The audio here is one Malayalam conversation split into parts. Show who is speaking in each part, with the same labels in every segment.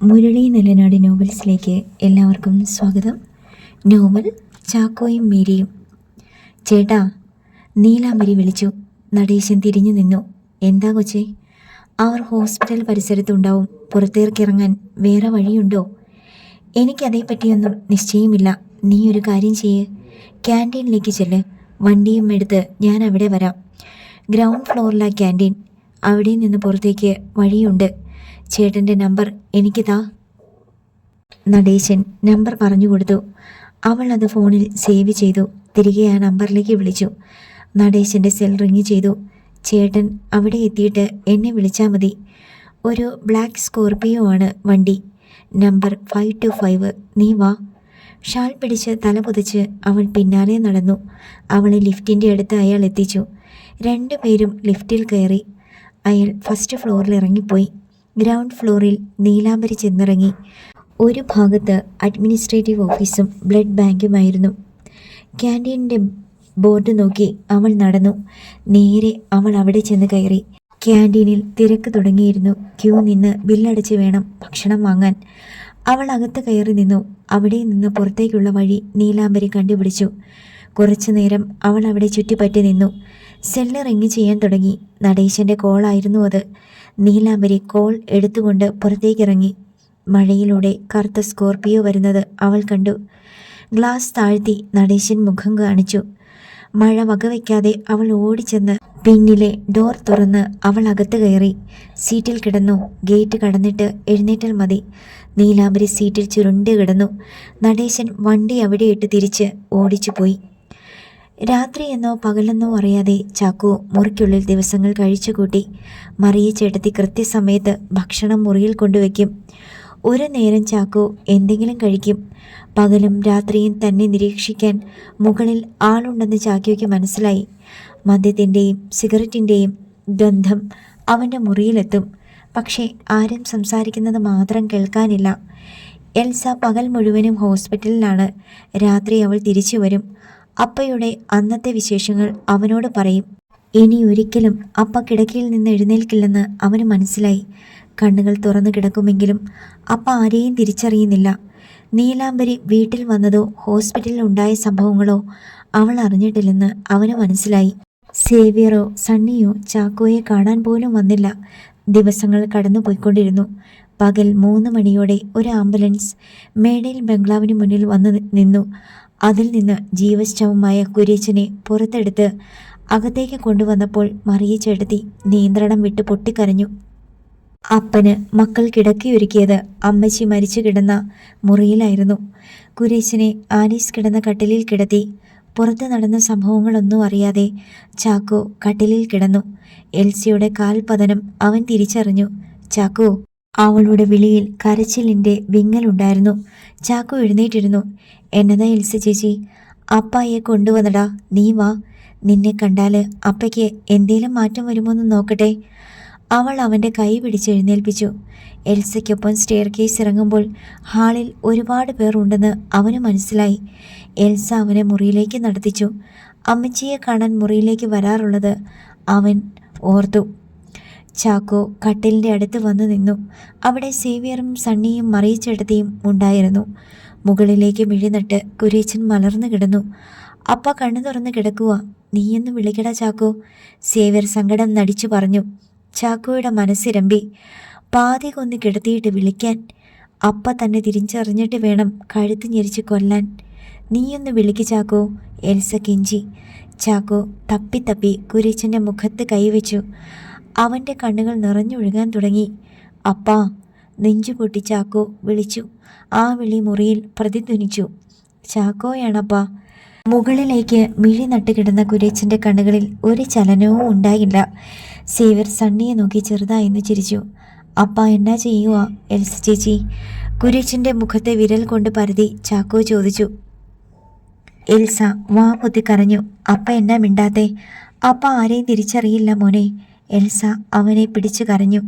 Speaker 1: മുരളി നെല്ലനാട് നോവൽസിലേക്ക് എല്ലാവർക്കും സ്വാഗതം. നോവൽ ചാക്കോയും മീരയും. ചേട്ടാ, നീലാംബരി വിളിച്ചു. നടേശൻ തിരിഞ്ഞു നിന്നു. എന്താ കൊച്ചേ? അവർ ഹോസ്പിറ്റൽ പരിസരത്തുണ്ടാവും. പുറത്തേക്കിറങ്ങാൻ വേറെ വഴിയുണ്ടോ? എനിക്കതേപ്പറ്റിയൊന്നും നിശ്ചയമില്ല. നീ ഒരു കാര്യം ചെയ്യ്, ക്യാൻറ്റീനിലേക്ക് ചെല്ല്. വണ്ടിയും എടുത്ത് ഞാൻ അവിടെ വരാം. ഗ്രൗണ്ട് ഫ്ലോറിലാ ക്യാൻറ്റീൻ. അവിടെ നിന്ന് പുറത്തേക്ക് വഴിയുണ്ട്. ചേട്ടൻ്റെ നമ്പർ എനിക്ക് താ. നടേശൻ നമ്പർ പറഞ്ഞു കൊടുത്തു. അവൾ അത് ഫോണിൽ സേവ് ചെയ്തു. തിരികെ ആ നമ്പറിലേക്ക് വിളിച്ചു. നടേശൻ്റെ സെൽ റിങ് ചെയ്തു. ചേട്ടൻ അവിടെ എത്തിയിട്ട് എന്നെ വിളിച്ചാൽ മതി. ഒരു ബ്ലാക്ക് സ്കോർപിയോ ആണ് വണ്ടി. നമ്പർ 525. നീ വാ. ഷാൾ പിടിച്ച് തല പുതച്ച് അവൾ പിന്നാലെ നടന്നു. അവളെ ലിഫ്റ്റിൻ്റെ അടുത്ത് അയാൾ എത്തിച്ചു. രണ്ടുപേരും ലിഫ്റ്റിൽ കയറി. അയാൾ ഫസ്റ്റ് ഫ്ലോറിൽ ഇറങ്ങിപ്പോയി. ഗ്രൗണ്ട് ഫ്ലോറിൽ നീലാംബരി ചെന്നിറങ്ങി. ഒരു ഭാഗത്ത് അഡ്മിനിസ്ട്രേറ്റീവ് ഓഫീസും ബ്ലഡ് ബാങ്കുമായിരുന്നു. ക്യാൻറ്റീനിൻ്റെ ബോർഡ് നോക്കി അവൾ നടന്നു. നേരെ അവൾ അവിടെ ചെന്ന് കയറി. ക്യാൻറ്റീനിൽ തിരക്ക് തുടങ്ങിയിരുന്നു. ക്യൂ നിന്ന് ബില്ലടച്ച് വേണം ഭക്ഷണം വാങ്ങാൻ. അവൾ അകത്ത് കയറി നിന്നു. അവിടെ നിന്ന് പുറത്തേക്കുള്ള വഴി നീലാംബരി കണ്ടുപിടിച്ചു. കുറച്ചു നേരം അവൾ അവിടെ ചുറ്റിപ്പറ്റി നിന്നു. സെല്ല് റിങ് ചെയ്യാൻ തുടങ്ങി. നടേശൻ്റെ കോളായിരുന്നു അത്. നീലാംബരി കോൾ എടുത്തുകൊണ്ട് പുറത്തേക്കിറങ്ങി. മഴയിലൂടെ കറുത്ത സ്കോർപിയോ വരുന്നത് അവൾ കണ്ടു. ഗ്ലാസ് താഴ്ത്തി നടേശൻ മുഖം കാണിച്ചു. മഴ വകവയ്ക്കാതെ അവൾ ഓടിച്ചെന്ന് പിന്നിലെ ഡോർ തുറന്ന് അവൾ അകത്ത് കയറി. സീറ്റിൽ കിടന്നു. ഗേറ്റ് കടന്നിട്ട് എഴുന്നേറ്റാൽ മതി. നീലാംബരി സീറ്റിൽ ചുരുണ്ട് കിടന്നു. നടേശൻ വണ്ടി അവിടെ ഇട്ട് തിരിച്ച് ഓടിച്ചു പോയി. രാത്രിയെന്നോ പകലെന്നോ അറിയാതെ ചാക്കോ മുറിക്കുള്ളിൽ ദിവസങ്ങൾ കഴിച്ചുകൂട്ടി. മറിയ ചേട്ടത്തി കൃത്യസമയത്ത് ഭക്ഷണം മുറിയിൽ കൊണ്ടുവയ്ക്കും. ഒരു നേരം ചാക്കോ എന്തെങ്കിലും കഴിക്കും. പകലും രാത്രിയും തന്നെ നിരീക്ഷിക്കാൻ മുകളിൽ ആളുണ്ടെന്ന് ചാക്കോയ്ക്ക് മനസ്സിലായി. മദ്യത്തിൻ്റെയും സിഗരറ്റിൻ്റെയും ഗന്ധം അവൻ്റെ മുറിയിലെത്തും. പക്ഷേ ആരും സംസാരിക്കുന്നത് മാത്രം കേൾക്കാനില്ല. എൽസ പകൽ മുഴുവനും ഹോസ്പിറ്റലിലാണ്. രാത്രി അവൾ തിരിച്ചു വരും. അപ്പയുടെ അന്നത്തെ വിശേഷങ്ങൾ അവനോട് പറയും. ഇനി ഒരിക്കലും അപ്പ കിടക്കയിൽ നിന്ന് എഴുന്നേൽക്കില്ലെന്ന് അവന് മനസ്സിലായി. കണ്ണുകൾ തുറന്നു കിടക്കുമെങ്കിലും അപ്പ ആരെയും തിരിച്ചറിയുന്നില്ല. നീലാംബരി വീട്ടിൽ വന്നതോ ഹോസ്പിറ്റലിൽ ഉണ്ടായ സംഭവങ്ങളോ അവൾ അറിഞ്ഞിട്ടില്ലെന്ന് അവന് മനസ്സിലായി. സേവിയറോ സണ്ണിയോ ചാക്കോയെ കാണാൻ പോലും വന്നില്ല. ദിവസങ്ങൾ കടന്നു പോയിക്കൊണ്ടിരുന്നു. പകൽ 3 മണിയോടെ ഒരു ആംബുലൻസ് മേടയിൽ ബംഗ്ലാവിന് മുന്നിൽ വന്നു നിന്നു. അതിൽ നിന്ന് ജീവശവമായ കുര്യച്ചനെ പുറത്തെടുത്ത് അകത്തേക്ക് കൊണ്ടുവന്നപ്പോൾ മറിയ ചേട്ടത്തി നിയന്ത്രണം വിട്ട് പൊട്ടിക്കരഞ്ഞു. അപ്പന് മക്കൾ കിടക്കിയൊരുക്കിയത് അമ്മച്ചി മരിച്ചു കിടന്ന മുറിയിലായിരുന്നു. കുര്യച്ചനെ ആലീസ് കിടന്ന കട്ടിലിൽ കിടത്തി. പുറത്ത് നടന്ന സംഭവങ്ങളൊന്നും അറിയാതെ ചാക്കോ കട്ടിലിൽ കിടന്നു. എൽസിയുടെ കാൽപതനം അവൻ തിരിച്ചറിഞ്ഞു. ചാക്കോ! അവളുടെ വിളിയിൽ കരച്ചിലിൻ്റെ വിങ്ങലുണ്ടായിരുന്നു. ചാക്കോ എഴുന്നേറ്റിരുന്നു. എന്നതാ എൽസ ചേച്ചി? അപ്പായെ കൊണ്ടുവന്നടാ. നീ വാ. നിന്നെ കണ്ടാൽ അപ്പയ്ക്ക് എന്തേലും മാറ്റം വരുമോയെന്ന് നോക്കട്ടെ. അവൾ അവൻ്റെ കൈ പിടിച്ച് എഴുന്നേൽപ്പിച്ചു. എൽസയ്ക്കൊപ്പം സ്റ്റെയർ കേസ് ഇറങ്ങുമ്പോൾ ഹാളിൽ ഒരുപാട് പേർ ഉണ്ടെന്ന് അവന് മനസ്സിലായി. എൽസ അവനെ മുറിയിലേക്ക് നടത്തിച്ചു. അമ്മച്ചിയെ കാണാൻ മുറിയിലേക്ക് വരാറുള്ളത് അവൻ ഓർത്തു. ചാക്കോ കട്ടിലിൻ്റെ അടുത്ത് വന്നു നിന്നു. അവിടെ സേവിയറും സണ്ണിയും മറിയിച്ചെടുത്തിയും ഉണ്ടായിരുന്നു. മുകളിലേക്ക് മിഴിനട്ട് കുര്യച്ചൻ മലർന്നു കിടന്നു. അപ്പ കണ്ണു തുറന്ന് കിടക്കുക. നീയൊന്ന് വിളിക്കടാ ചാക്കോ. സേവിയർ സങ്കടം നടിച്ചു പറഞ്ഞു. ചാക്കോയുടെ മനസ്സിരമ്പി. പാതി കൊന്ന് കിടത്തിയിട്ട് വിളിക്കാൻ. അപ്പ തന്നെ തിരിച്ചറിഞ്ഞിട്ട് വേണം കഴുത്ത് ഞെരിച്ച് കൊല്ലാൻ. നീയൊന്ന് വിളിക്ക് ചാക്കോ. എൽസ കെഞ്ചി. ചാക്കോ തപ്പി കുര്യച്ചൻ്റെ മുഖത്ത് കൈവച്ചു. അവൻ്റെ കണ്ണുകൾ നിറഞ്ഞൊഴുകാൻ തുടങ്ങി. അപ്പാ! നെഞ്ചുപൊട്ടി ചാക്കോ വിളിച്ചു. ആ വിളി മുറിയിൽ പ്രതിധ്വനിച്ചു. ചാക്കോയാണപ്പാ. മുകളിലേക്ക് മിഴി നട്ടുകിടന്ന കുര്യച്ചൻ്റെ കണ്ണുകളിൽ ഒരു ചലനവും ഉണ്ടായില്ല. സേവ്യർ സണ്ണിയെ നോക്കി ചെറുതായെന്ന് ചിരിച്ചു. അപ്പ എന്നാ ചെയ്യുക എൽസ ചേച്ചി? കുര്യച്ചൻ്റെ മുഖത്തെ വിരൽ കൊണ്ട് പരതി ചാക്കോ ചോദിച്ചു. എൽസ വാ പൊത്തി കരഞ്ഞു. അപ്പ എന്നാ മിണ്ടാത്തെ? അപ്പ ആരെയും തിരിച്ചറിയില്ല മോനെ. എൽസ അവനെ പിടിച്ചു കരഞ്ഞു.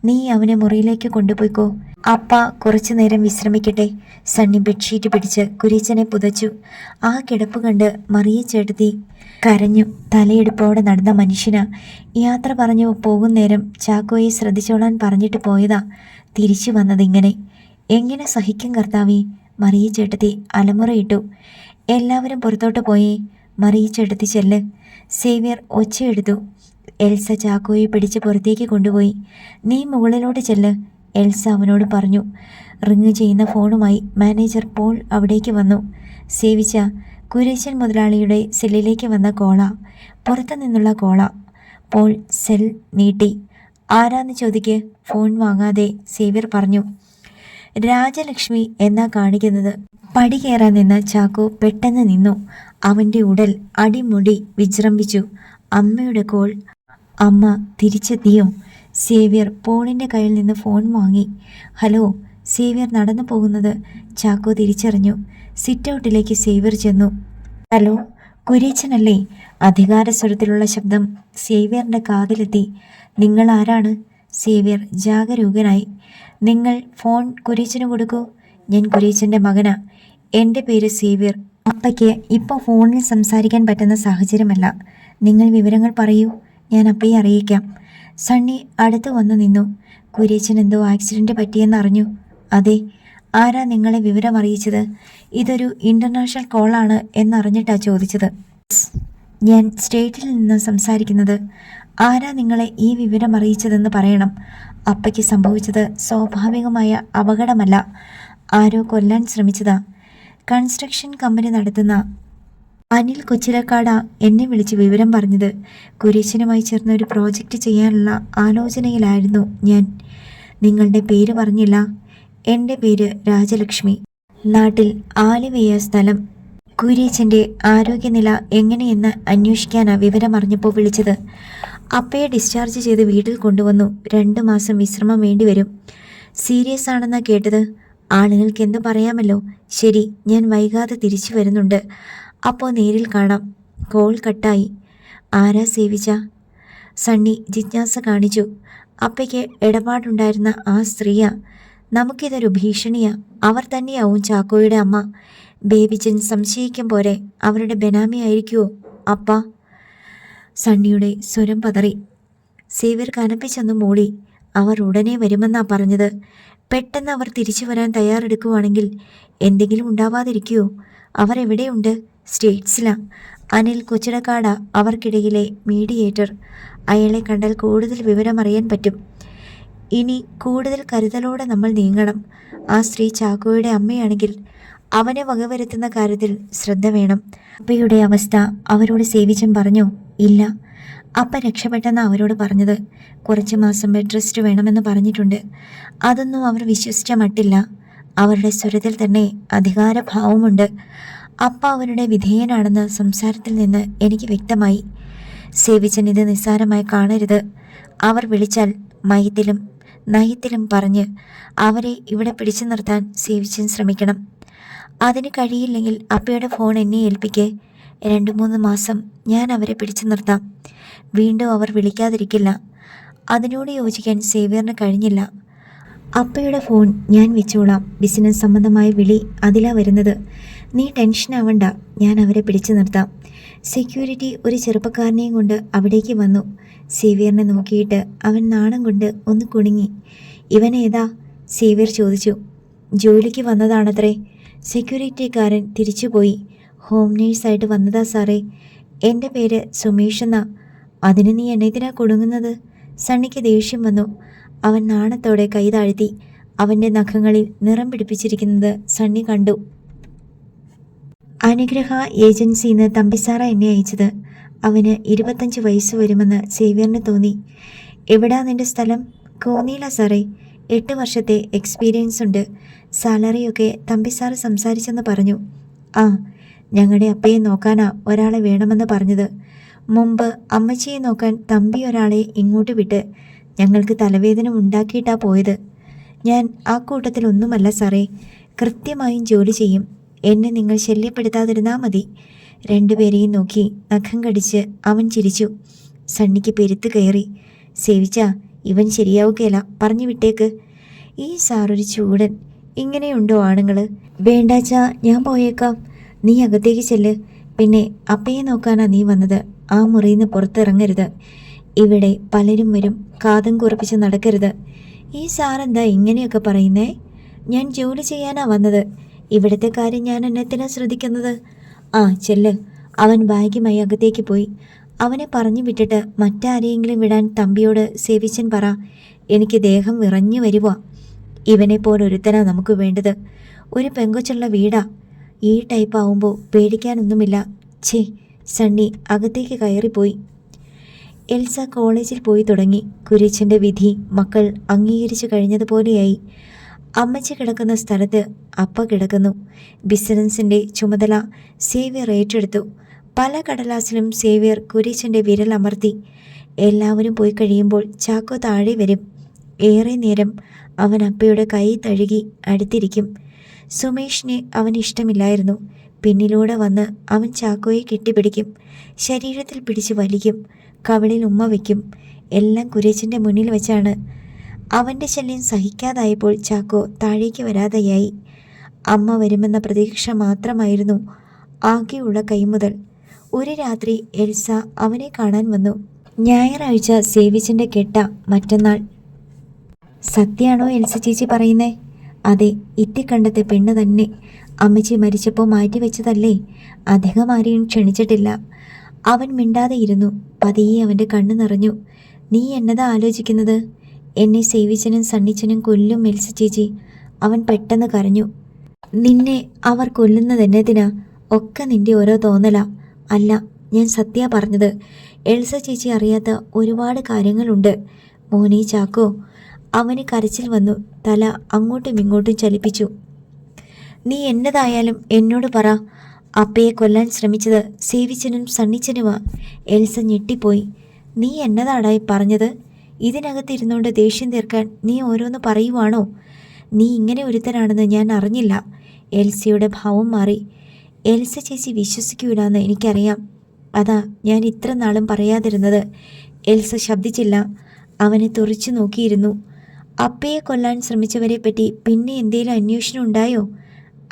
Speaker 1: നീ അവനെ മുറിയിലേക്ക് കൊണ്ടുപോയിക്കോ. അപ്പ കുറച്ചു നേരം വിശ്രമിക്കട്ടെ. സണ്ണി ബെഡ്ഷീറ്റ് പിടിച്ച് കുര്യച്ചനെ പുതച്ചു. ആ കിടപ്പ് കണ്ട് മറിയ ചേട്ടത്തി കരഞ്ഞു. തലയെടുപ്പോടെ നടന്ന മനുഷ്യന് യാത്ര പറഞ്ഞു പോകുന്നേരം ചാക്കോയെ ശ്രദ്ധിച്ചോളാൻ പറഞ്ഞിട്ട് പോയതാ. തിരിച്ചു വന്നതിങ്ങനെ. എങ്ങനെ സഹിക്കും കർത്താവേ? മറിയ ചേട്ടത്തി അലമുറയിട്ടു. എല്ലാവരും പുറത്തോട്ട് പോയേ. മറിയ ചേട്ടത്തി ചെല്ല്. സേവ്യർ ഒച്ചയെടുത്തു. എൽസ ചാക്കോയെ പിടിച്ച് പുറത്തേക്ക് കൊണ്ടുപോയി. നീ മുകളിലോട്ട് ചെല്ല്, എൽസ അവനോട് പറഞ്ഞു. റിങ് ചെയ്യുന്ന ഫോണുമായി മാനേജർ പോൾ അവിടേക്ക് വന്നു. സേവിച്ച കുര്യച്ചൻ മുതലാളിയുടെ സെല്ലിലേക്ക് വന്ന കോള. പുറത്തു നിന്നുള്ള കോള. പോൾ സെൽ നീട്ടി. ആരാന്ന് ചോദിക്ക്. ഫോൺ വാങ്ങാതെ സേവ്യർ പറഞ്ഞു. രാജലക്ഷ്മി എന്നാ കാണിക്കുന്നത്. പടി കയറാൻ നിന്ന് ചാക്കോ പെട്ടെന്ന് നിന്നു. അവൻ്റെ ഉടൽ അടിമുടി വിജൃംഭിച്ചു. അമ്മയുടെ കോൾ. അമ്മ തിരിച്ചെത്തിയോ? സേവ്യർ പോളിൻ്റെ കയ്യിൽ നിന്ന് ഫോൺ വാങ്ങി. ഹലോ. സേവ്യർ നടന്നു പോകുന്നത് ചാക്കോ തിരിച്ചറിഞ്ഞു. സിറ്റ് ഔട്ടിലേക്ക് സേവ്യർ ചെന്നു. ഹലോ, കുര്യച്ചനല്ലേ? അധികാരസ്വരത്തിലുള്ള ശബ്ദം സേവ്യറിൻ്റെ കാതിലെത്തി. നിങ്ങൾ ആരാണ്? സേവ്യർ ജാഗരൂകനായി. നിങ്ങൾ ഫോൺ കുര്യച്ചന് കൊടുക്കൂ. ഞാൻ കുര്യച്ചൻ്റെ മകനാ. എൻ്റെ പേര് സേവ്യർ. അപ്പയ്ക്ക് ഇപ്പോൾ ഫോണിൽ സംസാരിക്കാൻ പറ്റുന്ന സാഹചര്യമല്ല. നിങ്ങൾ വിവരങ്ങൾ പറയൂ, ഞാൻ അപ്പയെ അറിയിക്കാം. സണ്ണി അടുത്ത് വന്നു നിന്നു. കുര്യച്ചൻ എന്തോ ആക്സിഡൻറ്റ് പറ്റിയെന്നറിഞ്ഞു. അതെ. ആരാ നിങ്ങളെ വിവരം അറിയിച്ചത്? ഇതൊരു ഇൻ്റർനാഷണൽ കോളാണ് എന്നറിഞ്ഞിട്ടാ ചോദിച്ചത്. ഞാൻ സ്റ്റേറ്റിൽ നിന്ന് സംസാരിക്കുന്നത്. ആരാ നിങ്ങളെ ഈ വിവരം അറിയിച്ചതെന്ന് പറയണം. അപ്പയ്ക്ക് സംഭവിച്ചത് സ്വാഭാവികമായ അപകടമല്ല. ആരോ കൊല്ലാൻ ശ്രമിച്ചതാ. കൺസ്ട്രക്ഷൻ കമ്പനി നടത്തുന്ന അനിൽ കൊച്ചിലക്കാട എന്നെ വിളിച്ച് വിവരം പറഞ്ഞത്. കുര്യച്ചനുമായി ചേർന്ന് ഒരു പ്രോജക്റ്റ് ചെയ്യാനുള്ള ആലോചനയിലായിരുന്നു ഞാൻ. നിങ്ങളുടെ പേര് പറഞ്ഞില്ല. എൻ്റെ പേര് രാജലക്ഷ്മി. നാട്ടിൽ ആലുവയ സ്ഥലം. കുര്യച്ചൻ്റെ ആരോഗ്യനില എങ്ങനെയെന്ന് അന്വേഷിക്കാനാ വിവരം അറിഞ്ഞപ്പോൾ വിളിച്ചത്. അപ്പയെ ഡിസ്ചാർജ് ചെയ്ത് വീട്ടിൽ കൊണ്ടുവന്നു. 2 മാസം വിശ്രമം വേണ്ടിവരും. സീരിയസ് ആണെന്നാ കേട്ടത്. ആളുകൾക്ക് എന്തു പറയാമല്ലോ. ശരി, ഞാൻ വൈകാതെ തിരിച്ചു വരുന്നുണ്ട്. അപ്പോൾ നേരിൽ കാണാം. കോൾ കട്ടായി. ആരാ സേവിച്ച? സണ്ണി ജിജ്ഞാസ കാണിച്ചു. അപ്പയ്ക്ക് ഇടപാടുണ്ടായിരുന്ന ആ സ്ത്രീയാ. നമുക്കിതൊരു ഭീഷണിയാ. അവർ തന്നെയാവും ചാക്കോയുടെ അമ്മ. ബേബിച്ചൻ സംശയിക്കും പോലെ അവരുടെ ബെനാമിയായിരിക്കുമോ അപ്പ? സണ്ണിയുടെ സ്വരം പതറി. സേവ്യർ കനപ്പിച്ചൊന്ന് മൂളി. അവർ ഉടനെ വരുമെന്നാ പറഞ്ഞത്. പെട്ടെന്ന് അവർ തിരിച്ചു വരാൻ തയ്യാറെടുക്കുവാണെങ്കിൽ എന്തെങ്കിലും ഉണ്ടാവാതിരിക്കുമോ? അവർ എവിടെയുണ്ട്? സ്റ്റേറ്റ്സിലാ. അനിൽ കൊച്ചിടക്കാട അവർക്കിടയിലെ മീഡിയേറ്റർ. അയാളെ കണ്ടാൽ കൂടുതൽ വിവരമറിയാൻ പറ്റും. ഇനി കൂടുതൽ കരുതലോടെ നമ്മൾ നീങ്ങണം. ആ സ്ത്രീ ചാക്കോയുടെ അമ്മയാണെങ്കിൽ അവനെ വകവരുത്തുന്ന കാര്യത്തിൽ ശ്രദ്ധ വേണം. അപ്പയുടെ അവസ്ഥ അവരോട് സേവിച്ചൻ പറഞ്ഞോ? ഇല്ല. അപ്പ രക്ഷപ്പെട്ടെന്ന് അവരോട് പറഞ്ഞത്. കുറച്ച് മാസം ബെഡ് റെസ്റ്റ് വേണമെന്ന് പറഞ്ഞിട്ടുണ്ട്. അതൊന്നും അവർ വിശ്വസിച്ച മട്ടില്ല. അവരുടെ സ്വരത്തിൽ തന്നെ അധികാരഭാവമുണ്ട്. അപ്പ അവരുടെ വിധേയനാണെന്ന് സംസാരത്തിൽ നിന്ന് എനിക്ക് വ്യക്തമായി. സേവിച്ചൻ ഇത് നിസ്സാരമായി കാണരുത്. അവർ വിളിച്ചാൽ മയത്തിലും നയത്തിലും പറഞ്ഞ് അവരെ ഇവിടെ പിടിച്ചു നിർത്താൻ സേവിച്ചൻ ശ്രമിക്കണം. അതിന് കഴിയില്ലെങ്കിൽ അപ്പയുടെ ഫോൺ എന്നെ ഏൽപ്പിക്കേ. 2-3 മാസം ഞാൻ അവരെ പിടിച്ചു നിർത്താം. വീണ്ടും അവർ വിളിക്കാതിരിക്കില്ല. അതിനോട് യോജിക്കാൻ സേവ്യറിന് കഴിഞ്ഞില്ല. അപ്പയുടെ ഫോൺ ഞാൻ വെച്ചോളാം. ബിസിനസ് സംബന്ധമായ വിളി അതിലാ വരുന്നത്. നീ ടെൻഷൻ ആവണ്ട, ഞാൻ അവരെ പിടിച്ചു നിർത്താം. സെക്യൂരിറ്റി ഒരു ചെറുപ്പക്കാരനെയും കൊണ്ട് അവിടേക്ക് വന്നു. സേവ്യറിനെ നോക്കിയിട്ട് അവൻ നാണം കൊണ്ട് ഒന്ന് കുണുങ്ങി. ഇവൻ ഏതാ? സേവ്യർ ചോദിച്ചു. ജോലിക്ക് വന്നതാണത്രേ. സെക്യൂരിറ്റിക്കാരൻ തിരിച്ചുപോയി. ഹോം നേഴ്സായിട്ട് വന്നതാ സാറേ. എൻ്റെ പേര് സുമേഷ് എന്നാ. അതിന് നീ എന്നെതിനാ കൊടുങ്ങുന്നത്? സണ്ണിക്ക് ദേഷ്യം വന്നു. അവൻ നാണത്തോടെ കൈ താഴ്ത്തി. അവൻ്റെ നഖങ്ങളിൽ നിറം പിടിപ്പിച്ചിരിക്കുന്നത് സണ്ണി കണ്ടു. അനുഗ്രഹ ഏജൻസിന്ന് തമ്പിസാറ എന്നെ അയച്ചത്. അവന് 25 വയസ്സ് വരുമെന്ന് സേവ്യറിന് തോന്നി. എവിടാ നിൻ്റെ സ്ഥലം? കോന്നിയില സാറേ. 8 വർഷത്തെ എക്സ്പീരിയൻസ് ഉണ്ട്. സാലറിയൊക്കെ തമ്പിസാറ് സംസാരിച്ചെന്ന് പറഞ്ഞു. ആ, ഞങ്ങളുടെ അപ്പയെ നോക്കാനാ ഒരാളെ വേണമെന്ന് പറഞ്ഞത്. മുമ്പ് അമ്മച്ചിയെ നോക്കാൻ തമ്പി ഒരാളെ ഇങ്ങോട്ട് വിട്ട് ഞങ്ങൾക്ക് തലവേദന ഉണ്ടാക്കിയിട്ടാ പോയത്. ഞാൻ ആ കൂട്ടത്തിലൊന്നുമല്ല സാറേ. കൃത്യമായും ജോലി ചെയ്യും. എന്നെ നിങ്ങൾ ശല്യപ്പെടുത്താതിരുന്നാൽ മതി. 2 പേരെയും നോക്കി നഖം കടിച്ച് അവൻ ചിരിച്ചു. സണ്ണിക്ക് പെരുത്ത് കയറി. സേവിച്ച, ഇവൻ ശരിയാവുകയില്ല, പറഞ്ഞു വിട്ടേക്ക്. ഈ സാറൊരു ചൂടൻ. ഇങ്ങനെയുണ്ടോ ആണുങ്ങൾ? വേണ്ടാച്ചാ, ഞാൻ പോയേക്കാം. നീ അകത്തേക്ക് ചെല്ല്. പിന്നെ അപ്പയെ നോക്കാനാ നീ വന്നത്. ആ മുറിയിൽ നിന്ന് പുറത്തിറങ്ങരുത്. ഇവിടെ പലരും വരും. കാതും കുറപ്പിച്ച് നടക്കരുത്. ഈ സാറെന്താ ഇങ്ങനെയൊക്കെ പറയുന്നേ? ഞാൻ ജോലി ചെയ്യാനാ വന്നത്. ഇവിടുത്തെ കാര്യം ഞാൻ എന്നത്തിനാ ശ്രദ്ധിക്കുന്നത്? ആ ചെല്ല്. അവൻ ബാഗുമായി അകത്തേക്ക് പോയി. അവനെ പറഞ്ഞു വിട്ടിട്ട് മറ്റാരെയെങ്കിലും വിടാൻ തമ്പിയോട് സേവിച്ചൻ പറ. എനിക്ക് ദേഹം വിറഞ്ഞു വരുക. ഇവനെപ്പോലൊരുത്തനാ നമുക്ക് വേണ്ടത്. ഒരു പെങ്കൊച്ചുള്ള വീടാ. ഈ ടൈപ്പ് ആവുമ്പോൾ പേടിക്കാനൊന്നുമില്ല. ഛേ. സണ്ണി അകത്തേക്ക് കയറിപ്പോയി. എൽസ കോളേജിൽ പോയി തുടങ്ങി. കുര്യച്ചൻ്റെ വിധി മക്കൾ അംഗീകരിച്ചു കഴിഞ്ഞതുപോലെയായി. അമ്മച്ചി കിടക്കുന്ന സ്ഥലത്ത് അപ്പ കിടക്കുന്നു. ബിസിനസിൻ്റെ ചുമതല സേവ്യർ ഏറ്റെടുത്തു. പല കടലാസിലും സേവ്യർ കുര്യച്ചൻ്റെ വിരൽ അമർത്തി. എല്ലാവരും പോയി കഴിയുമ്പോൾ ചാക്കോ താഴെ വരും. ഏറെ നേരം അവൻ അപ്പയുടെ കൈ തഴുകി അടുത്തിരിക്കും. സുമേഷിനെ അവന് ഇഷ്ടമില്ലായിരുന്നു. പിന്നിലൂടെ വന്ന് അവൻ ചാക്കോയെ കെട്ടിപ്പിടിക്കും. ശരീരത്തിൽ പിടിച്ച് വലിക്കും. കവിളിൽ ഉമ്മ വയ്ക്കും. എല്ലാം കുര്യച്ചൻ്റെ മുന്നിൽ വെച്ചാണ്. അവൻ്റെ ശല്യം സഹിക്കാതായപ്പോൾ ചാക്കോ താഴേക്ക് വരാതെയായി. അമ്മ വരുമെന്ന പ്രതീക്ഷ മാത്രമായിരുന്നു ആകെയുള്ള കൈമുതൽ. ഒരു രാത്രി എൽസ അവനെ കാണാൻ വന്നു. ഞായറാഴ്ച സേവിച്ചൻ്റെ കെട്ട, മറ്റന്നാൾ. സത്യാണോ എൽസ ചേച്ചി പറയുന്നേ? അതെ, ഇത്തിക്കണ്ടത്തെ പെണ്ണ് തന്നെ. അമ്മച്ചി മരിച്ചപ്പോൾ മാറ്റിവെച്ചതല്ലേ. അധികം ആരെയും ക്ഷണിച്ചിട്ടില്ല. അവൻ മിണ്ടാതെ ഇരുന്നു. പതിയെ അവൻ്റെ കണ്ണു നിറഞ്ഞു. നീ എന്നതാ ആലോചിക്കുന്നത്? എന്നെ സേവിച്ചനും സണ്ണിച്ചനും കൊല്ലും എൽസ ചേച്ചി. അവൻ പെട്ടെന്ന് കരഞ്ഞു. നിന്നെ അവർ കൊല്ലുന്നതെന്നതിനാ? ഒക്കെ നിന്റെ ഓരോ തോന്നലാ. അല്ല, ഞാൻ സത്യാ പറഞ്ഞത്. എൽസ ചേച്ചി അറിയാത്ത ഒരുപാട് കാര്യങ്ങളുണ്ട്. മോനെ ചാക്കോ. അവന് കരച്ചിൽ വന്നു. തല അങ്ങോട്ടും ഇങ്ങോട്ടും ചലിപ്പിച്ചു. നീ എന്നതായാലും എന്നോട് പറ. അപ്പയെ കൊല്ലാൻ ശ്രമിച്ചത് സേവിച്ചനും സണ്ണിച്ചനുമാ. എൽസ ഞെട്ടിപ്പോയി. നീ എന്നതാടായി പറഞ്ഞത്? ഇതിനകത്തിരുന്നുകൊണ്ട് ദേഷ്യം തീർക്കാൻ നീ ഓരോന്ന് പറയുവാണോ? നീ ഇങ്ങനെ ഒരുത്തനാണെന്ന് ഞാൻ അറിഞ്ഞില്ല. എൽസയുടെ ഭാവം മാറി. എൽസ ചേച്ചി വിശ്വസിക്കൂലെന്ന് എനിക്കറിയാം. അതാ ഞാൻ ഇത്ര നാളും പറയാതിരുന്നത്. എൽസ ശബ്ദിച്ചില്ല. അവനെ തുറിച്ചു നോക്കിയിരുന്നു. അപ്പയെ കൊല്ലാൻ ശ്രമിച്ചവരെ പറ്റി പിന്നെ എന്തേലും അന്വേഷണം ഉണ്ടായോ?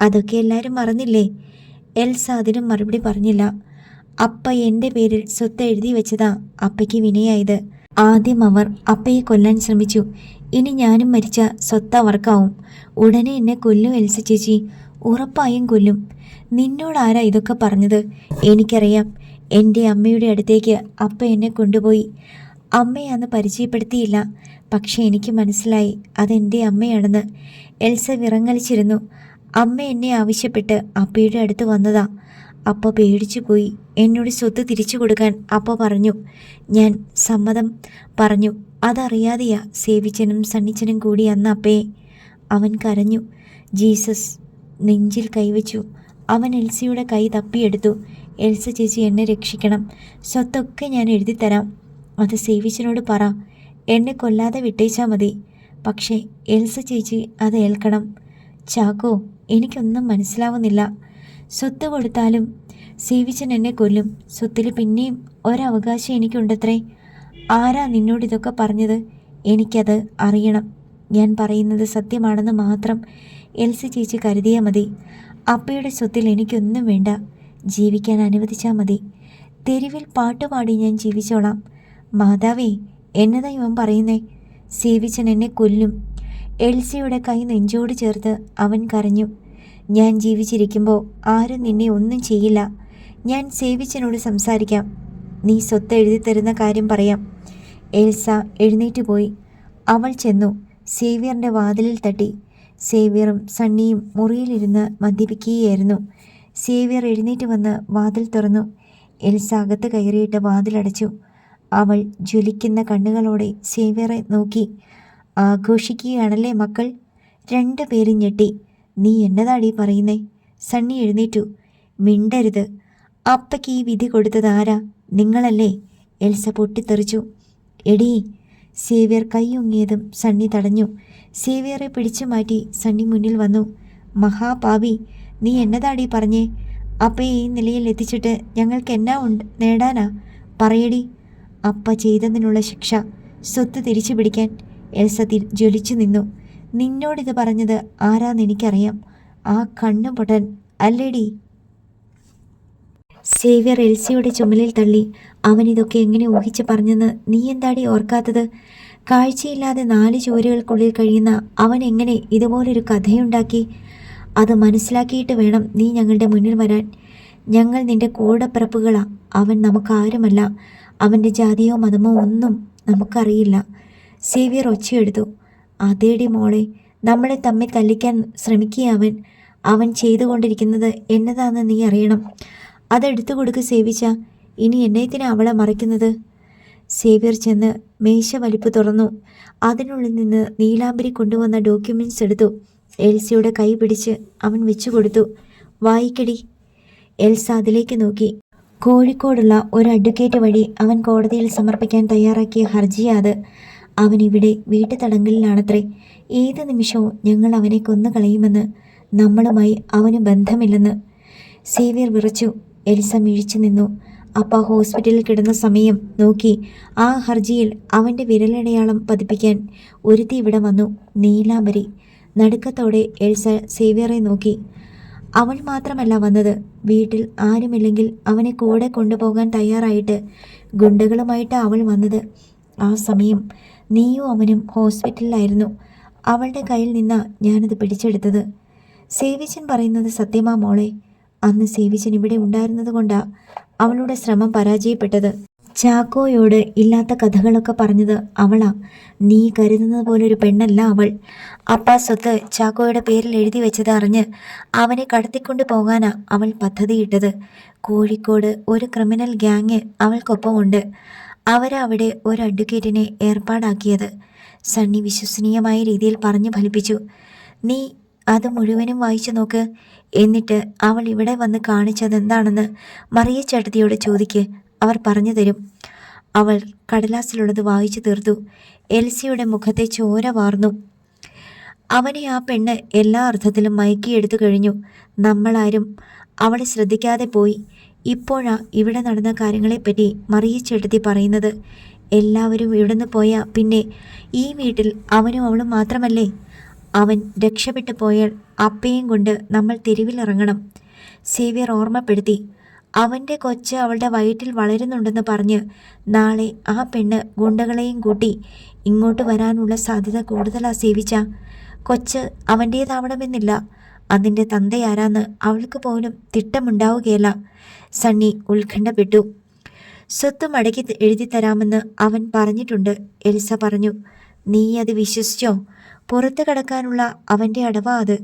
Speaker 1: അതൊക്കെ എല്ലാവരും മറന്നില്ലേ? എൽസ അതിനും മറുപടി പറഞ്ഞില്ല. അപ്പ എൻ്റെ പേരിൽ സ്വത്ത് എഴുതി വെച്ചതാ അപ്പയ്ക്ക് വിനയായത്. ആദ്യം അവർ അപ്പയെ കൊല്ലാൻ ശ്രമിച്ചു. ഇനി ഞാനും മരിച്ച സ്വത്ത് അവർക്കാവും. ഉടനെ എന്നെ കൊല്ലും എൽസ ചേച്ചി. ഉറപ്പായും കൊല്ലും. നിന്നോടാരാ ഇതൊക്കെ പറഞ്ഞത്? എനിക്കറിയാം. എൻ്റെ അമ്മയുടെ അടുത്തേക്ക് അപ്പ എന്നെ കൊണ്ടുപോയി. അമ്മയാന്ന് പരിചയപ്പെടുത്തിയില്ല. പക്ഷെ എനിക്ക് മനസ്സിലായി അതെൻ്റെ അമ്മയാണെന്ന്. എൽസ വിറങ്ങലിച്ചിരുന്നു. അമ്മ എന്നെ ആവശ്യപ്പെട്ട് അപ്പയുടെ അടുത്ത് വന്നതാ. അപ്പ പേടിച്ചു പോയി. എന്നോട് സ്വത്ത് തിരിച്ചു കൊടുക്കാൻ അപ്പ പറഞ്ഞു. ഞാൻ സമ്മതം പറഞ്ഞു. അതറിയാതെയാ സേവിച്ചനും സണ്ണിച്ചനും കൂടി അന്ന് അപ്പയെ. അവൻ കരഞ്ഞു. ജീസസ്. നെഞ്ചിൽ കൈവച്ചു. അവൻ എൽസയുടെ കൈ തപ്പിയെടുത്തു. എൽസ ചേച്ചി, എന്നെ രക്ഷിക്കണം. സ്വത്തൊക്കെ ഞാൻ എഴുതിത്തരാം. അത് സേവിച്ചനോട് പറ. എന്നെ കൊല്ലാതെ വിട്ടേച്ചാൽ മതി. പക്ഷേ എൽസ ചേച്ചി അത് ഏൽക്കണം. ചാക്കോ, എനിക്കൊന്നും മനസ്സിലാവുന്നില്ല. സ്വത്ത് കൊടുത്താലും സേവിച്ചൻ എന്നെ കൊല്ലും. സ്വത്തിൽ പിന്നെയും ഒരവകാശം എനിക്കുണ്ടത്രേ. ആരാ നിന്നോടിതൊക്കെ പറഞ്ഞത്? എനിക്കത് അറിയണം. ഞാൻ പറയുന്നത് സത്യമാണെന്ന് മാത്രം എൽസ ചേച്ചി കരുതിയാൽ മതി. അപ്പയുടെ സ്വത്തിൽ എനിക്കൊന്നും വേണ്ട. ജീവിക്കാൻ അനുവദിച്ചാൽ മതി. തെരുവിൽ പാട്ടുപാടി ഞാൻ ജീവിച്ചോളാം. മാതാവേ, എന്നതാ ഇവൻ പറയുന്നേ? സേവിച്ചൻ എന്നെ കൊല്ലും. എൽസയുടെ കൈ നെഞ്ചോട് ചേർത്ത് അവൻ കരഞ്ഞു. ഞാൻ ജീവിച്ചിരിക്കുമ്പോൾ ആരും നിന്നെ ഒന്നും ചെയ്യില്ല. ഞാൻ സേവിച്ചനോട് സംസാരിക്കാം. നീ സ്വത്ത് എഴുതിത്തരുന്ന കാര്യം പറയാം. എൽസ എഴുന്നേറ്റ് പോയി. അവൾ ചെന്നു സേവ്യറിൻ്റെ വാതിലിൽ തട്ടി. സേവ്യറും സണ്ണിയും മുറിയിലിരുന്ന് മദ്യപിക്കുകയായിരുന്നു. സേവ്യർ എഴുന്നേറ്റ് വന്ന് വാതിൽ തുറന്നു. എൽസ അകത്ത് കയറിയിട്ട് വാതിലടച്ചു. അവൾ ജ്വലിക്കുന്ന കണ്ണുകളോടെ സേവ്യറെ നോക്കി. ആഘോഷിക്കുകയാണല്ലേ മക്കൾ? രണ്ടുപേരും ഞെട്ടി. നീ എന്നതാടീ പറയുന്നേ? സണ്ണി എഴുന്നേറ്റു. മിണ്ടരുത്. അപ്പയ്ക്ക് ഈ വിധി കൊടുത്തത് ആരാ? നിങ്ങളല്ലേ? എൽസ പൊട്ടിത്തെറിച്ചു. എടീ. സേവ്യർ കൈയൊങ്ങിയതും സണ്ണി തടഞ്ഞു. സേവ്യറെ പിടിച്ചു മാറ്റി സണ്ണി മുന്നിൽ വന്നു. മഹാപാപി, നീ എന്നതാടീ പറഞ്ഞേ? അപ്പയെ ഈ നിലയിൽ എത്തിച്ചിട്ട് ഞങ്ങൾക്ക് എന്നാ നേടാനാ? പറയടി. അപ്പ ചെയ്തതിനുള്ള ശിക്ഷ സ്വത്ത് തിരിച്ചു പിടിക്കാൻ. എൽസ ജ്വലിച്ചു നിന്നു. നിന്നോടിത് പറഞ്ഞത് ആരാന്നെനിക്കറിയാം. ആ കണ്ണു പൊട്ടൻ അല്ലേടി? സേവ്യർ എൽസിയുടെ ചുമലിൽ തള്ളി. അവനിതൊക്കെ എങ്ങനെ ഊഹിച്ച് പറഞ്ഞെന്ന് നീ എന്താടി ഓർക്കാത്തത്? കാഴ്ചയില്ലാതെ 4 ചുവരുകൾക്കുള്ളിൽ കഴിയുന്ന അവൻ എങ്ങനെ ഇതുപോലൊരു കഥയുണ്ടാക്കി? അത് മനസ്സിലാക്കിയിട്ട് വേണം നീ ഞങ്ങളുടെ മുന്നിൽ വരാൻ. ഞങ്ങൾ നിന്റെ കൂടപ്പിറപ്പുകളാ. അവൻ നമുക്കാരുമല്ല. അവൻ്റെ ജാതിയോ മതമോ ഒന്നും നമുക്കറിയില്ല. സേവ്യർ ഒച്ചയെടുത്തു. അതേടി മോളെ, നമ്മളെ തമ്മിൽ തല്ലിക്കാൻ ശ്രമിക്കുക അവൻ ചെയ്തുകൊണ്ടിരിക്കുന്നത് എന്നതാണെന്ന് നീ അറിയണം. അതെടുത്തു കൊടുക്ക് സേവിച്ച. ഇനി എന്നത്തിനാ അവളെ മറയ്ക്കുന്നത്? സേവ്യർ ചെന്ന് മേശ വലിപ്പ് തുറന്നു. അതിനുള്ളിൽ നിന്ന് നീലാംബരി കൊണ്ടുവന്ന ഡോക്യുമെൻറ്റ്സ് എടുത്തു. എൽസിയുടെ കൈ പിടിച്ച് അവൻ വെച്ചു കൊടുത്തു. വായിക്കടി. എൽസ അതിലേക്ക് നോക്കി. കോഴിക്കോടുള്ള ഒരു അഡ്വക്കേറ്റ് വഴി അവൻ കോടതിയിൽ സമർപ്പിക്കാൻ തയ്യാറാക്കിയ ഹർജിയാത്. അവനിവിടെ വീട്ടുതടങ്കലിലാണത്രേ. ഏത് നിമിഷവും ഞങ്ങൾ അവനെ കൊന്നുകളയുമെന്ന്. നമ്മളുമായി അവന് ബന്ധമില്ലെന്ന്. സേവ്യർ വിറച്ചു. എൽസ മിഴിച്ചു നിന്നു. അപ്പ ഹോസ്പിറ്റലിൽ കിടന്ന സമയം നോക്കി ആ ഹർജിയിൽ അവൻ്റെ വിരലടയാളം പതിപ്പിക്കാൻ ഒരുത്തി ഇവിടെ വന്നു. നീലാംബരി. നടുക്കത്തോടെ എൽസ സേവ്യറെ നോക്കി. അവൾ മാത്രമല്ല വന്നത്. വീട്ടിൽ ആരുമില്ലെങ്കിൽ അവനെ കൂടെ കൊണ്ടുപോകാൻ തയ്യാറായിട്ട് ഗുണ്ടകളുമായിട്ട് അവൾ വന്നത്. ആ സമയം നീയും അവനും ഹോസ്പിറ്റലിലായിരുന്നു. അവളുടെ കയ്യിൽ നിന്നാ ഞാനത് പിടിച്ചെടുത്തത്. സേവിച്ചൻ പറയുന്നത് സത്യമാ മോളെ. അന്ന് സേവിച്ചൻ ഇവിടെ ഉണ്ടായിരുന്നത് കൊണ്ടാ അവളുടെ ശ്രമം പരാജയപ്പെട്ടത്. ചാക്കോയോട് ഇല്ലാത്ത കഥകളൊക്കെ പറഞ്ഞത് അവളാ. നീ കരുതുന്നത് പോലൊരു പെണ്ണല്ല അവൾ. അപ്പാ സ്വത്ത് ചാക്കോയുടെ പേരിൽ എഴുതി വെച്ചത് അറിഞ്ഞ് അവനെ കടത്തിക്കൊണ്ട് പോകാനാ അവൾ പദ്ധതിയിട്ടത്. കോഴിക്കോട് ഒരു ക്രിമിനൽ ഗ്യാങ് അവൾക്കൊപ്പമുണ്ട്. അവരവിടെ ഒരു അഡ്വക്കേറ്റിനെ ഏർപ്പാടാക്കിയത്. സണ്ണി വിശ്വസനീയമായ രീതിയിൽ പറഞ്ഞു ഫലിപ്പിച്ചു. നീ അത് മുഴുവനും വായിച്ചു നോക്ക്. എന്നിട്ട് അവൾ ഇവിടെ വന്ന് കാണിച്ചതെന്താണെന്ന് മറിയ ചേട്ടത്തിയോട് ചോദിക്ക്. അവർ പറഞ്ഞു തരും. അവൾ കടലാസിലുള്ളത് വായിച്ചു തീർത്തു. എൽസിയുടെ മുഖത്തെ ചോര വാർന്നു. അവനെ ആ പെണ്ണ് എല്ലാ അർത്ഥത്തിലും മയക്കിയെടുത്തു കഴിഞ്ഞു. നമ്മളാരും അവളെ ശ്രദ്ധിക്കാതെ പോയി. ഇപ്പോഴാ ഇവിടെ നടന്ന കാര്യങ്ങളെപ്പറ്റി മറിയ ചേട്ടത്തി പറയുന്നത്. എല്ലാവരും ഇവിടുന്ന് പോയാൽ പിന്നെ ഈ വീട്ടിൽ അവനും അവളും മാത്രമല്ലേ? അവൻ രക്ഷപ്പെട്ടു പോയാൽ അപ്പയും കൊണ്ട് നമ്മൾ തെരുവിലിറങ്ങണം. സേവ്യർ ഓർമ്മപ്പെടുത്തി. അവൻ്റെ കൊച്ച് അവളുടെ വയറ്റിൽ വളരുന്നുണ്ടെന്ന് പറഞ്ഞ് നാളെ ആ പെണ്ണ് ഗുണ്ടകളെയും കൂട്ടി ഇങ്ങോട്ട് വരാനുള്ള സാധ്യത കൂടുതലാ സേവിച്ച. കൊച്ച് അവൻ്റേതാവണമെന്നില്ല. അതിൻ്റെ തന്തയാരാന്ന് അവൾക്ക് പോലും തിട്ടമുണ്ടാവുകയല്ല. സണ്ണി ഉത്കണ്ഠപ്പെട്ടു. സ്വത്ത് മടക്കി എഴുതിത്തരാമെന്ന് അവൻ പറഞ്ഞിട്ടുണ്ട്. എൽസ പറഞ്ഞു. നീ അത് വിശ്വസിച്ചോ? പുറത്ത് കടക്കാനുള്ള അവൻ്റെ അടവാ അത്.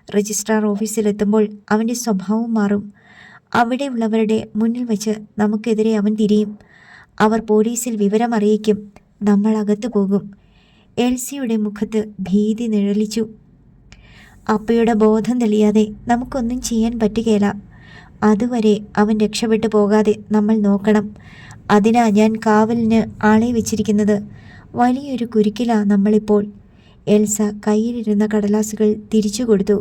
Speaker 1: രജിസ്ട്രാർ ഓഫീസിലെത്തുമ്പോൾ അവൻ്റെ സ്വഭാവം മാറും. അവിടെയുള്ളവരുടെ മുന്നിൽ വെച്ച് നമുക്കെതിരെ അവൻ തിരിയും. അവർ പോലീസിൽ വിവരം അറിയിക്കും. നമ്മൾ അകത്തു പോകും. എൽസിയുടെ മുഖത്ത് ഭീതി നിഴലിച്ചു. അപ്പയുടെ ബോധം തെളിയാതെ നമുക്കൊന്നും ചെയ്യാൻ പറ്റുകയില്ല. അതുവരെ അവൻ രക്ഷപ്പെട്ടു പോകാതെ നമ്മൾ നോക്കണം. അതിനാ ഞാൻ കാവലിന് ആളെ വെച്ചിരിക്കുന്നത്. വലിയൊരു കുരുക്കിലാ നമ്മളിപ്പോൾ. എൽസ കയ്യിലിരുന്ന കടലാസുകൾ തിരിച്ചു കൊടുത്തു.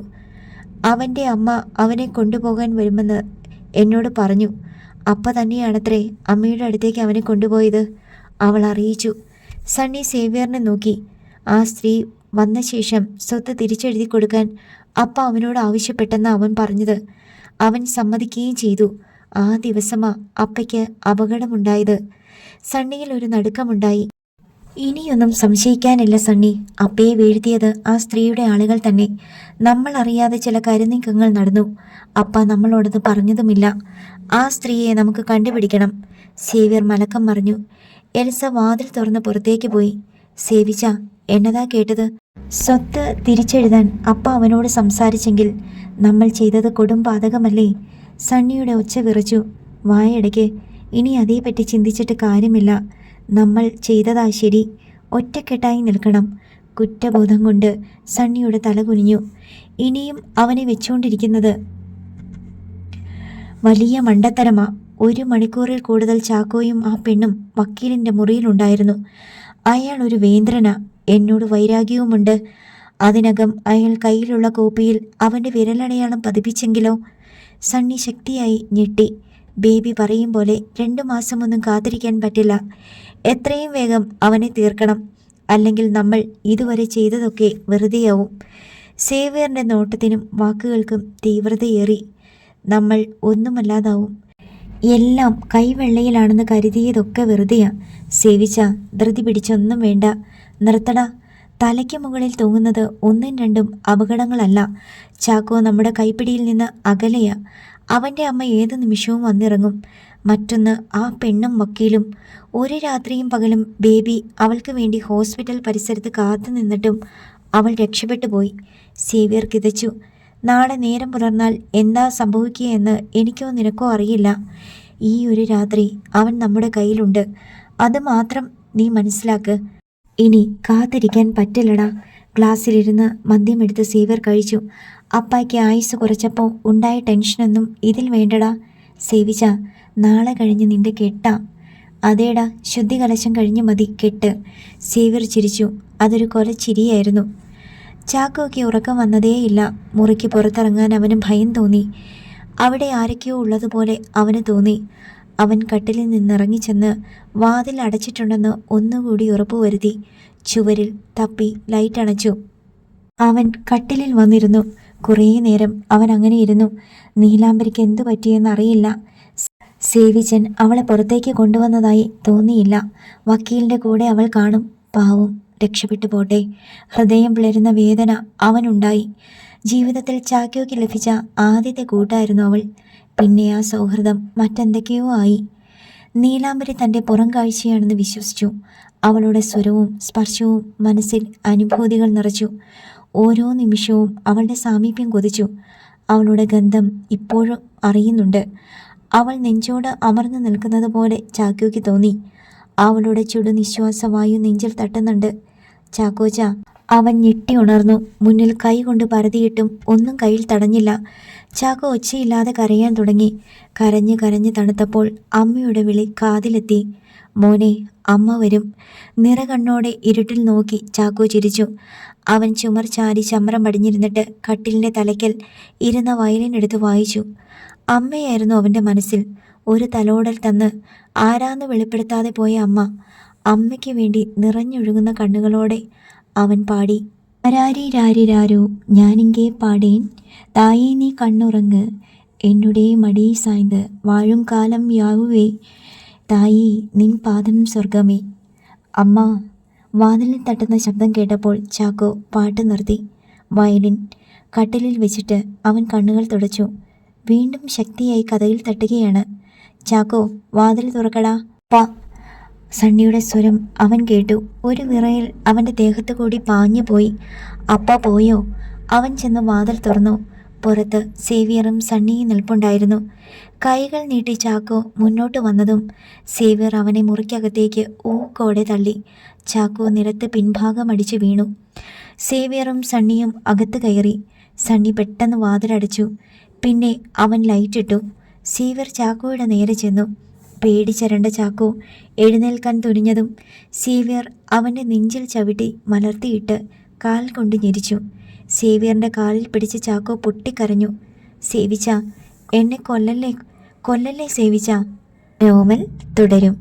Speaker 1: അവൻ്റെ അമ്മ അവനെ കൊണ്ടുപോകാൻ വരുമെന്ന് എന്നോട് പറഞ്ഞു. അപ്പ തന്നെയാണത്രേ അമ്മയുടെ അടുത്തേക്ക് അവനെ കൊണ്ടുപോയത്. അവൾ അറിയിച്ചു. സണ്ണി സേവ്യറിനെ നോക്കി. ആ സ്ത്രീ വന്ന ശേഷം സ്വത്ത് തിരിച്ചെഴുതി കൊടുക്കാൻ അപ്പ അവനോട് ആവശ്യപ്പെട്ടെന്ന് അവൻ പറഞ്ഞത്. അവൻ സമ്മതിക്കുകയും ചെയ്തു. ആ ദിവസമാ അപ്പയ്ക്ക് അപകടമുണ്ടായത്. സണ്ണിയിൽ ഒരു നടുക്കമുണ്ടായി. ഇനിയൊന്നും സംശയിക്കാനില്ല സണ്ണി. അപ്പയെ വീഴ്ത്തിയത് ആ സ്ത്രീയുടെ ആളുകൾ തന്നെ. നമ്മൾ അറിയാതെ ചില കരുനീക്കങ്ങൾ നടന്നു. അപ്പ നമ്മളോടത് പറഞ്ഞതുമില്ല. ആ സ്ത്രീയെ നമുക്ക് കണ്ടുപിടിക്കണം. സേവ്യർ മലക്കം മറിഞ്ഞു. എൽസ വാതിൽ തുറന്ന് പുറത്തേക്ക് പോയി. സേവിച്ച എന്നതാ കേട്ടത്? സ്വത്ത് തിരിച്ചെഴുതാൻ അപ്പ അവനോട് സംസാരിച്ചെങ്കിൽ നമ്മൾ ചെയ്തത് കൊടും പാതകമല്ലേ? സണ്ണിയുടെ ഒച്ച വിറച്ചു. വായടയ്ക്ക്. ഇനി അതേപ്പറ്റി ചിന്തിച്ചിട്ട് കാര്യമില്ല. നമ്മൾ ചെയ്തതാ ശരി. ഒറ്റക്കെട്ടായി നിൽക്കണം. കുറ്റബോധം കൊണ്ട് സണ്ണിയുടെ തല കുനിഞ്ഞു. ഇനിയും അവനെ വെച്ചുകൊണ്ടിരിക്കുന്നത് വലിയ മണ്ടത്തരമാ. 1 മണിക്കൂറിൽ കൂടുതൽ ചാക്കോയും ആ പെണ്ണും വക്കീലിൻ്റെ മുറിയിലുണ്ടായിരുന്നു. അയാൾ ഒരു വേന്ദ്രനാ. എന്നോട് വൈരാഗ്യവുമുണ്ട്. അതിനകം അയാൾ കയ്യിലുള്ള കോപ്പിയിൽ അവൻ്റെ വിരലടയാളം പതിപ്പിച്ചെങ്കിലോ? സണ്ണി ശക്തിയായി ഞെട്ടി. ബേബി പറയും പോലെ 2 മാസമൊന്നും കാത്തിരിക്കാൻ പറ്റില്ല. എത്രയും വേഗം അവനെ തീർക്കണം, അല്ലെങ്കിൽ നമ്മൾ ഇതുവരെ ചെയ്തതൊക്കെ വെറുതെയാവും. സേവ്യറിൻ്റെ നോട്ടത്തിനും വാക്കുകൾക്കും തീവ്രതയേറി. നമ്മൾ ഒന്നുമല്ലാതാവും. എല്ലാം കൈവെള്ളയിലാണെന്ന് കരുതിയതൊക്കെ വെറുതെയാ. സേവിച്ച ധൃതി പിടിച്ചൊന്നും വേണ്ട, നിർത്തടാ. തലയ്ക്ക് മുകളിൽ തൂങ്ങുന്നത് ഒന്നും രണ്ടും അപകടങ്ങളല്ല. ചാക്കോ നമ്മുടെ കൈപ്പിടിയിൽ നിന്ന് അകലെയാ. അവൻ്റെ അമ്മ ഏത് നിമിഷവും വന്നിറങ്ങും. മറ്റൊന്ന്, ആ പെണ്ണും വക്കീലും. ഒരു രാത്രിയും പകലും ബേബി അവൾക്ക് വേണ്ടി ഹോസ്പിറ്റൽ പരിസരത്ത് കാത്തു നിന്നിട്ടും അവൾ രക്ഷപ്പെട്ടു പോയി. സേവ്യർ കിതച്ചു. നാളെ നേരം പുലർന്നാൽ എന്താ സംഭവിക്കുകയെന്ന് എനിക്കോ നിനക്കോ അറിയില്ല. ഈ ഒരു രാത്രി അവൻ നമ്മുടെ കയ്യിലുണ്ട്. അത് മാത്രം നീ മനസ്സിലാക്ക്. ഇനി കാത്തിരിക്കാൻ പറ്റില്ലടാ. ഗ്ലാസ്സിലിരുന്ന് മദ്യമെടുത്ത് സേവ്യർ കഴിച്ചു. അപ്പായ്ക്ക് ആയുസ് കുറച്ചപ്പോൾ ഉണ്ടായ ടെൻഷനൊന്നും ഇതിൽ വേണ്ടടാ. സേവിച്ച, നാളെ കഴിഞ്ഞ് നിന്റെ കെട്ടാ. അതേടാ, ശുദ്ധികലശം കഴിഞ്ഞ് മതി കെട്ട്. സേവ്യർ ചിരിച്ചു. അതൊരു കൊലച്ചിരിയായിരുന്നു. ചാക്കോയ്ക്ക് ഉറക്കം വന്നതേയില്ല. മുറിക്ക് പുറത്തിറങ്ങാൻ അവന് ഭയം തോന്നി. അവിടെ ആരൊക്കെയോ ഉള്ളതുപോലെ അവന് തോന്നി. അവൻ കട്ടിലിൽ നിന്നിറങ്ങിച്ചെന്ന് വാതിൽ അടച്ചിട്ടുണ്ടെന്ന് ഒന്നുകൂടി ഉറപ്പുവരുത്തി. ചുവരിൽ തപ്പി ലൈറ്റ് അണച്ചു. അവൻ കട്ടിലിൽ വന്നിരുന്നു. കുറേ നേരം അവൻ അങ്ങനെ ഇരുന്നു. നീലാംബരിക്ക് എന്തു പറ്റിയെന്നറിയില്ല. സേവിച്ചൻ അവളെ പുറത്തേക്ക് കൊണ്ടുവന്നതായി തോന്നിയില്ല. വക്കീലിൻ്റെ കൂടെ അവൾ കാണും. പാവം, രക്ഷപ്പെട്ടു പോട്ടെ. ഹൃദയം പിളരുന്ന വേദന അവനുണ്ടായി. ജീവിതത്തിൽ ചാക്കോയ്ക്ക് ലഭിച്ച ആദ്യത്തെ കൂട്ടായിരുന്നു അവൾ. പിന്നെ ആ സൗഹൃദം മറ്റെന്തൊക്കെയോ ആയി. നീലാംബരി തൻ്റെ പുറം കാഴ്ചയാണെന്ന് വിശ്വസിച്ചു. അവളുടെ സ്വരവും സ്പർശവും മനസ്സിൽ അനുഭൂതികൾ നിറച്ചു. ഓരോ നിമിഷവും അവളുടെ സാമീപ്യം കൊതിച്ചു. അവളുടെ ഗന്ധം ഇപ്പോഴും അറിയുന്നുണ്ട്. അവൾ നെഞ്ചോട് അമർന്നു നിൽക്കുന്നത് പോലെ ചാക്കോയ്ക്ക് തോന്നി. അവളുടെ ചുടു നിശ്വാസവായു നെഞ്ചിൽ തട്ടുന്നുണ്ട്. ചാക്കോച്ച, അവൻ ഞെട്ടി ഉണർന്നു. മുന്നിൽ കൈ കൊണ്ട് പരതിയിട്ടും ഒന്നും കയ്യിൽ തടഞ്ഞില്ല. ചാക്കോ ഒച്ചയില്ലാതെ കരയാൻ തുടങ്ങി. കരഞ്ഞ് കരഞ്ഞ് തണുത്തപ്പോൾ അമ്മയുടെ വിളി കാതിലെത്തി. മോനെ, അമ്മ വരും. നിറകണ്ണോടെ ഇരുട്ടിൽ നോക്കി ചാക്കോ ചിരിച്ചു. അവൻ ചുമർ ചാരി ചമ്രം പടിഞ്ഞിരുന്നിട്ട് കട്ടിലിൻ്റെ തലയ്ക്കൽ ഇരുന്ന വയലിൻ എടുത്ത് വായിച്ചു. അമ്മയായിരുന്നു അവൻ്റെ മനസ്സിൽ. ഒരു തലോടൽ തന്ന് ആരാന്ന് വെളിപ്പെടുത്താതെ പോയ അമ്മ. അമ്മയ്ക്ക് വേണ്ടി നിറഞ്ഞൊഴുകുന്ന കണ്ണുകളോടെ അവൻ പാടി. രാരിരാരിരാരോ ഞാനിங்கே പാടേൻ, തായേ നീ കണ്ണുറങ്ങ്, എന്നുടേ മടി സായ്ந்து വാഴും കാലം യാവുവേ, തായേ നിൻ പാദം സ്വർഗമേ. അമ്മ. വാതിലിൽ തട്ടുന്ന ശബ്ദം കേട്ടപ്പോൾ ചാക്കോ പാട്ട് നിർത്തി. വയലിൻ കട്ടിലിൽ വെച്ചിട്ട് അവൻ കണ്ണുകൾ തുടച്ചു. വീണ്ടും ശക്തിയായി കഥയിൽ തട്ടുകയാണ്. ചാക്കോ, വാതിൽ തുറക്കടാ. പാ. സണ്ണിയുടെ സ്വരം അവൻ കേട്ടു. ഒരു വിറയൽ അവൻ്റെ ദേഹത്ത് കൂടി പാഞ്ഞു പോയി. അപ്പ പോയോ? അവൻ ചെന്ന് വാതിൽ തുറന്നു. പുറത്ത് സേവ്യറും സണ്ണിയും നിൽപ്പുണ്ടായിരുന്നു. കൈകൾ നീട്ടി ചാക്കോ മുന്നോട്ട് വന്നതും സേവ്യർ അവനെ മുറിക്കകത്തേക്ക് ഊക്കോടെ തള്ളി. ചാക്കോ നിലത്ത് പിൻഭാഗം അടിച്ചു വീണു. സേവ്യറും സണ്ണിയും അകത്ത് കയറി. സണ്ണി പെട്ടെന്ന് വാതിലടച്ചു. പിന്നെ അവൻ ലൈറ്റിട്ടു. സേവ്യർ ചാക്കോയുടെ നേരെ ചെന്നു. പേടിച്ചരണ്ട ചാക്കോ എഴുന്നേൽക്കാൻ തുനിഞ്ഞതും സേവ്യർ അവൻ്റെ നെഞ്ചിൽ ചവിട്ടി മലർത്തിയിട്ട് കാൽ കൊണ്ട് ഞെരിച്ചു. സേവ്യറിൻ്റെ കാലിൽ പിടിച്ച് ചാക്കോ പൊട്ടിക്കരഞ്ഞു. സേവിച്ച, എന്നെ കൊല്ലല്ലേ, കൊല്ലല്ലേ സേവിച്ച. നോവൽ തുടരും.